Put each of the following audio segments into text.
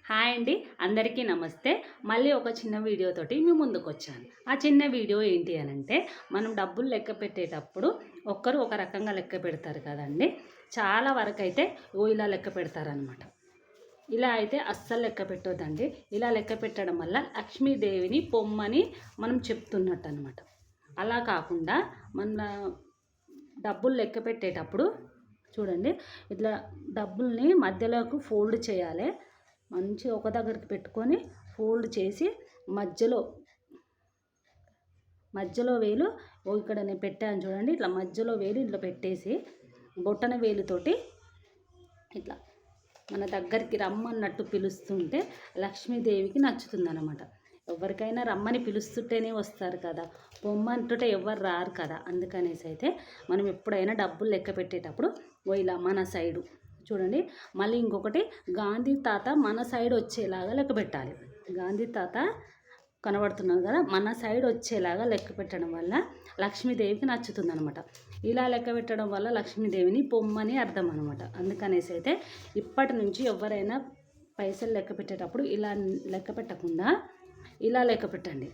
Hi అండి, అందరికీ నమస్తే. మళ్ళీ ఒక చిన్న వీడియోతోటి మీ ముందుకు వచ్చాను. ఆ చిన్న వీడియో ఏంటి అని అంటే, మనం డబ్బులు లెక్క పెట్టేటప్పుడు ఒక్కరు ఒక రకంగా లెక్క పెడతారు కదండి. చాలా వరకు అయితే ఇలా లెక్క పెడతారనమాట. ఇలా అయితే అస్సలు లెక్క పెట్టొద్దండి. ఇలా లెక్క పెట్టడం వల్ల లక్ష్మీదేవిని పొమ్మని మనం చెప్తున్నట్టు అనమాట. అలా కాకుండా మన డబ్బులు లెక్క పెట్టేటప్పుడు చూడండి, ఇట్లా డబ్బుల్ని మధ్యలోకి ఫోల్డ్ చేయాలి. మంచిగా ఒక దగ్గరికి పెట్టుకొని ఫోల్డ్ చేసి మధ్యలో మధ్యలో వేలు ఇక్కడ నేను పెట్టాను చూడండి. ఇట్లా మధ్యలో వేలు ఇట్లా పెట్టేసి బొట్టన వేలుతోటి ఇట్లా మన దగ్గరికి రమ్మన్నట్టు పిలుస్తుంటే లక్ష్మీదేవికి నచ్చుతుందన్నమాట. ఎవరికైనా రమ్మని పిలుస్తుంటేనే వస్తారు కదా, పొమ్మంటుంటే ఎవరు రారు కదా. అందుకనేసి అయితే మనం ఎప్పుడైనా డబ్బులు లెక్క పెట్టేటప్పుడు ఇలా మన సైడు చూడండి. మళ్ళీ ఇంకొకటి, గాంధీ తాత మన సైడ్ వచ్చేలాగా లెక్క పెట్టాలి. గాంధీ తాత కనబడుతున్నారు కదా, మన సైడ్ వచ్చేలాగా లెక్క పెట్టడం వల్ల లక్ష్మీదేవికి నచ్చుతుంది అనమాట. ఇలా లెక్క పెట్టడం వల్ల లక్ష్మీదేవిని పొమ్మని అర్థం అనమాట. అందుకనేసి అయితే ఇప్పటి నుంచి ఎవరైనా పైసలు లెక్క పెట్టేటప్పుడు ఇలా లెక్క పెట్టకుండా ఇలా లెక్క పెట్టండి.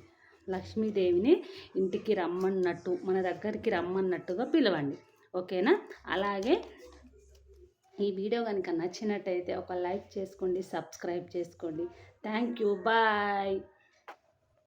లక్ష్మీదేవిని ఇంటికి రమ్మన్నట్టు, మన దగ్గరికి రమ్మన్నట్టుగా పిలవండి. ఓకేనా? అలాగే ఈ వీడియో కనుక నచ్చినట్టయితే ఒక లైక్ చేసుకోండి, సబ్స్క్రైబ్ చేసుకోండి. Thank you, bye.